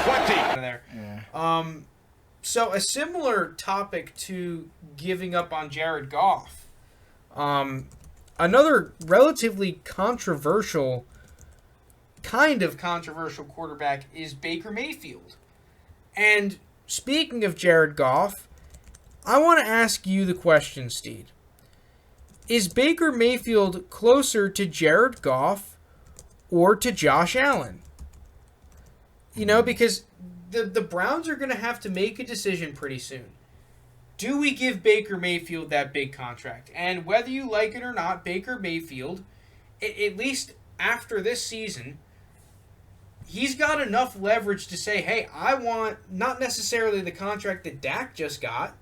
20. There. Yeah. So a similar topic to giving up on Jared Goff. Another relatively controversial quarterback is Baker Mayfield. And speaking of Jared Goff, I want to ask you the question, Steed. Is Baker Mayfield closer to Jared Goff or to Josh Allen? You know, because the Browns are going to have to make a decision pretty soon. Do we give Baker Mayfield that big contract? And whether you like it or not, Baker Mayfield, at least after this season, he's got enough leverage to say, hey, I want not necessarily the contract that Dak just got,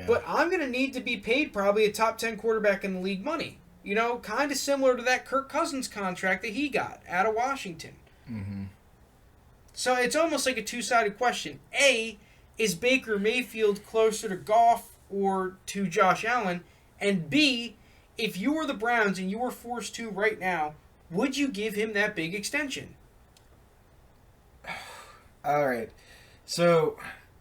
but I'm going to need to be paid probably a top 10 quarterback in the league money. You know, kind of similar to that Kirk Cousins contract that he got out of Washington. Mm-hmm. So it's almost like a two-sided question. A, is Baker Mayfield closer to Goff or to Josh Allen? And B, if you were the Browns and you were forced to right now, would you give him that big extension? All right. So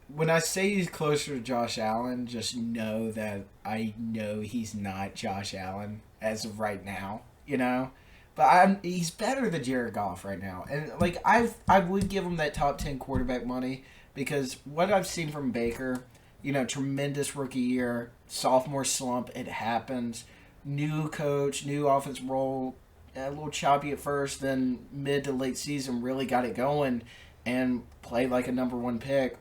when I say he's closer to Josh Allen, just know that I know he's not Josh Allen as of right now, you know? But he's better than Jared Goff right now. And, like, I would give him that top 10 quarterback money because what I've seen from Baker, you know, tremendous rookie year, sophomore slump, it happens. New coach, new offense role, a little choppy at first, then mid to late season really got it going and played like a number one pick,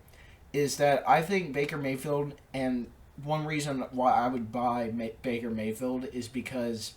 is that I think Baker Mayfield, and one reason why I would buy Baker Mayfield is because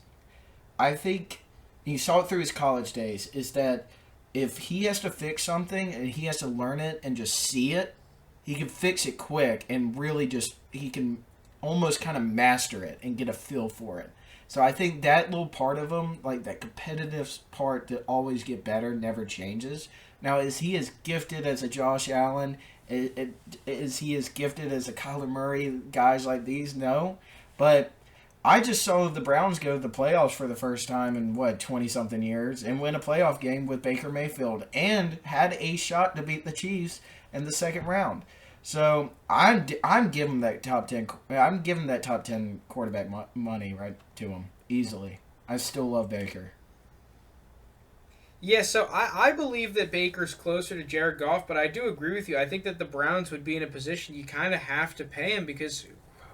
I think, you saw it through his college days, is that if he has to fix something and he has to learn it and just see it, he can fix it quick and really just, he can almost kind of master it and get a feel for it. So I think that little part of him, like that competitive part to always get better, never changes. Now, is he as gifted as a Josh Allen? Is he as gifted as a Kyler Murray? Guys like these? No. But I just saw the Browns go to the playoffs for the first time in, 20-something years and win a playoff game with Baker Mayfield and had a shot to beat the Chiefs in the second round. So I'm giving that top 10. I'm giving that top 10 quarterback money right to him easily. I still love Baker. Yeah, so I believe that Baker's closer to Jared Goff, but I do agree with you. I think that the Browns would be in a position you kind of have to pay him because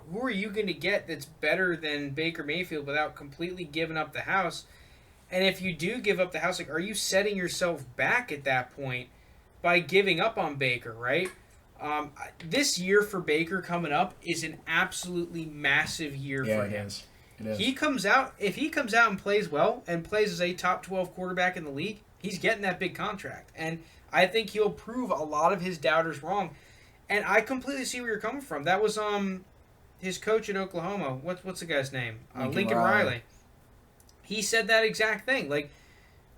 who are you going to get that's better than Baker Mayfield without completely giving up the house? And if you do give up the house, like, are you setting yourself back at that point by giving up on Baker, right? This year for Baker coming up is an absolutely massive year for him. It is. If he comes out and plays well and plays as a top 12 quarterback in the league, he's getting that big contract. And I think he'll prove a lot of his doubters wrong. And I completely see where you're coming from. That was his coach at Oklahoma. What's the guy's name? Lincoln Riley. He said that exact thing. Like,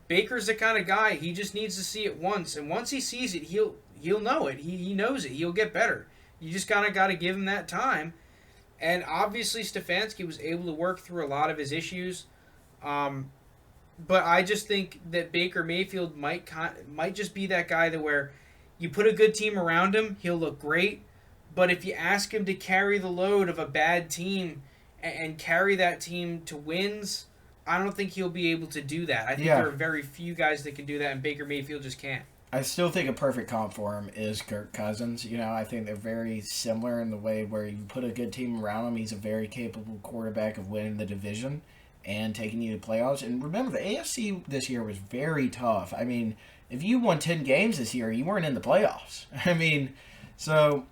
Baker's the kind of guy, he just needs to see it once. And once he sees it, he'll know it. He knows it. He'll get better. You just kind of got to give him that time. And obviously Stefanski was able to work through a lot of his issues. But I just think that Baker Mayfield might just be that guy that where you put a good team around him, he'll look great. But if you ask him to carry the load of a bad team and carry that team to wins, I don't think he'll be able to do that. I think there are very few guys that can do that, and Baker Mayfield just can't. I still think a perfect comp for him is Kirk Cousins. You know, I think they're very similar in the way where you put a good team around him. He's a very capable quarterback of winning the division and taking you to playoffs. And remember, the AFC this year was very tough. I mean, if you won 10 games this year, you weren't in the playoffs. I mean, so...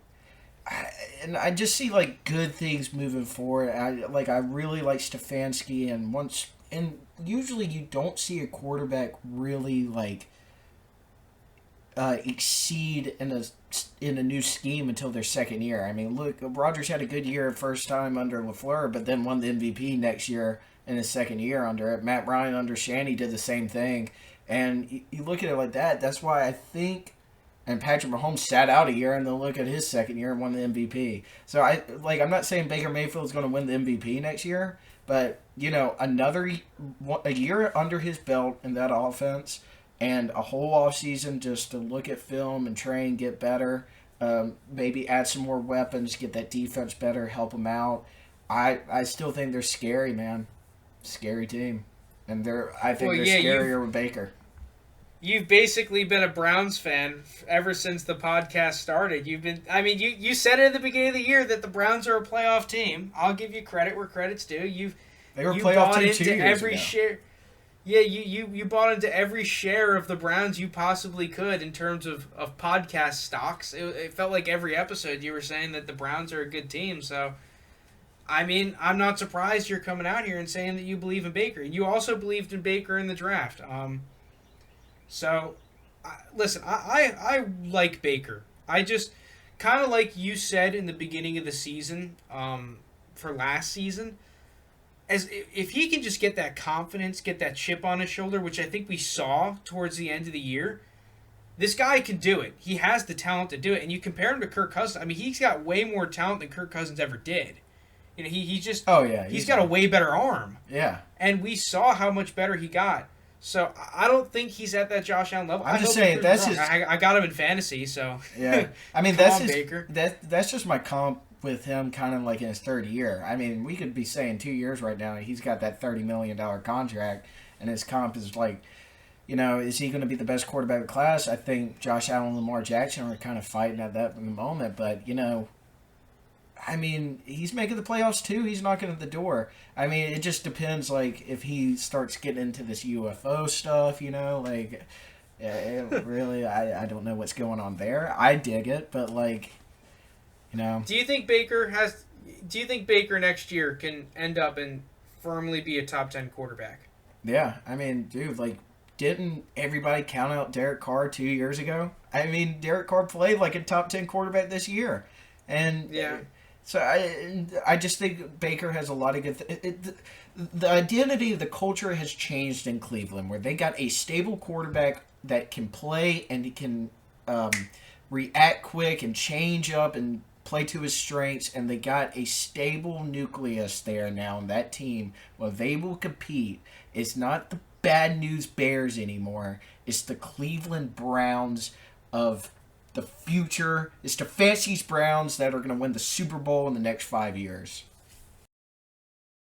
And I just see, like, good things moving forward. I really like Stefanski, and usually you don't see a quarterback really, like... exceed in a new scheme until their second year. I mean, look, Rodgers had a good year first time under LaFleur, but then won the MVP next year in his second year under it. Matt Ryan under Shanny did the same thing. And you look at it like that, that's why I think, and Patrick Mahomes sat out a year and then look at his second year and won the MVP. So I'm not saying Baker Mayfield is going to win the MVP next year, but, you know, a year under his belt in that offense, and a whole offseason just to look at film and train, get better, maybe add some more weapons, get that defense better, help them out. I still think they're scary, man. Scary team. And I think they're scarier with Baker. You've basically been a Browns fan ever since the podcast started. You said it at the beginning of the year that the Browns are a playoff team. I'll give you credit where credit's due. They were a playoff team 2 years ago. Share. Yeah, you bought into every share of the Browns you possibly could in terms of podcast stocks. It felt like every episode you were saying that the Browns are a good team. So, I mean, I'm not surprised you're coming out here and saying that you believe in Baker. You also believed in Baker in the draft. So, listen, I like Baker. I just, kind of like you said in the beginning of the season, for last season, as if he can just get that confidence, get that chip on his shoulder, which I think we saw towards the end of the year, this guy can do it. He has the talent to do it. And you compare him to Kirk Cousins. I mean, he's got way more talent than Kirk Cousins ever did. You know, he's just... Oh, yeah. He's got a way better arm. Yeah. And we saw how much better he got. So I don't think he's at that Josh Allen level. I'm just saying that's his. I got him in fantasy, so yeah. I mean that's his. Baker. That's just my comp with him, kind of like in his third year. I mean, we could be saying 2 years right now. He's got that $30 million contract, and his comp is like, you know, is he going to be the best quarterback of the class? I think Josh Allen and Lamar Jackson are kind of fighting at that moment, but you know. I mean, he's making the playoffs too. He's knocking at the door. I mean, it just depends, like, if he starts getting into this UFO stuff, you know, like, really, I don't know what's going on there. I dig it, but, like, you know. Do you think Baker next year can end up and firmly be a top 10 quarterback? Yeah, I mean, dude, like, didn't everybody count out Derek Carr 2 years ago? I mean, Derek Carr played like a top 10 quarterback this year. And yeah. So I just think Baker has a lot of good. The identity, the culture has changed in Cleveland, where they got a stable quarterback that can play and he can react quick and change up and play to his strengths, and they got a stable nucleus there now in that team where they will compete. It's not the bad news Bears anymore. It's the Cleveland Browns of the future. Is to Fancy's Browns that are going to win the Super Bowl in the next 5 years.